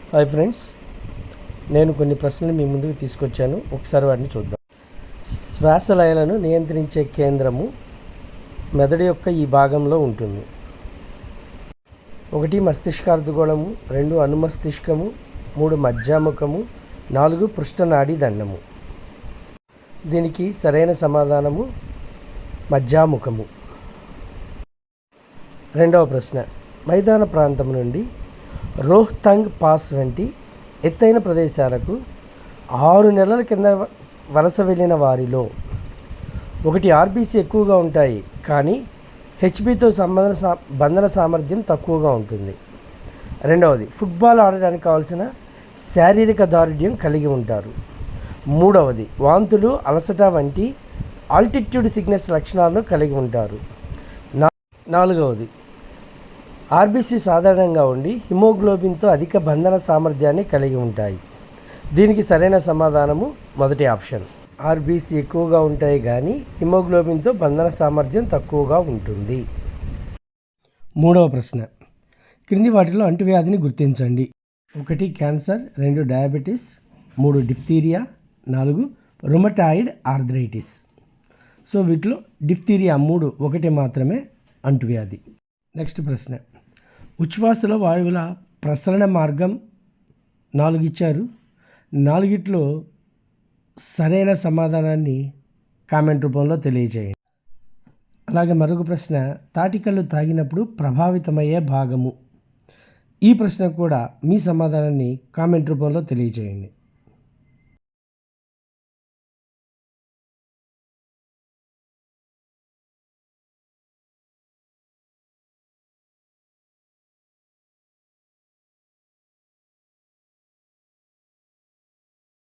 Hi friends, నేను కొన్ని ప్రశ్నలు మీ ముందుకు తీసుకొచ్చాను. ఒకసారి వాటిని చూద్దాం. శ్వాస లయలను నియంత్రించే కేంద్రము మెదడు యొక్క ఈ భాగంలో ఉంటుంది. 1 మస్తిష్కార్ధగోళము, 2 అనుమస్తిష్కము, 3 మధ్యాముఖము, 4 పృష్ఠనాడి దండము. దీనికి సరైన సమాధానము మధ్యాముఖము. రెండవ ప్రశ్న, మైదాన ప్రాంతం నుండి రోహ్తంగ్ పాస్ వంటి ఎత్తైన ప్రదేశాలకు 6 నెలల కింద వలస వెళ్ళిన వారిలో 1 ఆర్బీసీ ఎక్కువగా ఉంటాయి, కానీ హెచ్బితో బంధన సామర్థ్యం తక్కువగా ఉంటుంది. రెండవది, ఫుట్బాల్ ఆడడానికి కావాల్సిన శారీరక దారుఢ్యం కలిగి ఉంటారు. మూడవది, వాంతులు, అలసట వంటి ఆల్టిట్యూడ్ సిక్నెస్ లక్షణాలను కలిగి ఉంటారు. నాలుగవది, ఆర్బీసీ సాధారణంగా ఉండి హిమోగ్లోబిన్తో అధిక బంధన సామర్థ్యాన్ని కలిగి ఉంటాయి. దీనికి సరైన సమాధానము మొదటి ఆప్షన్. ఆర్బీసీ ఎక్కువగా ఉంటాయి కానీ హిమోగ్లోబిన్తో బంధన సామర్థ్యం తక్కువగా ఉంటుంది. మూడవ ప్రశ్న, క్రింది వాటిలో అంటువ్యాధిని గుర్తించండి. 1 cancer, 2 diabetes, 3 diphtheria, 4 rheumatoid arthritis. So వీటిలో డిఫ్తీరియా 3 ఒకటి మాత్రమే అంటువ్యాధి. నెక్స్ట్ ప్రశ్న, ఉచ్ఛ్వాసలో వాయువుల ప్రసరణ మార్గం 4 ఇచ్చారు. 4 సరైన సమాధానాన్ని కామెంట్ రూపంలో తెలియజేయండి. అలాగే మరొక ప్రశ్న, తాటికల్లు తాగినప్పుడు ప్రభావితమయ్యే భాగము. ఈ ప్రశ్నకు కూడా మీ సమాధానాన్ని కామెంట్ రూపంలో తెలియజేయండి.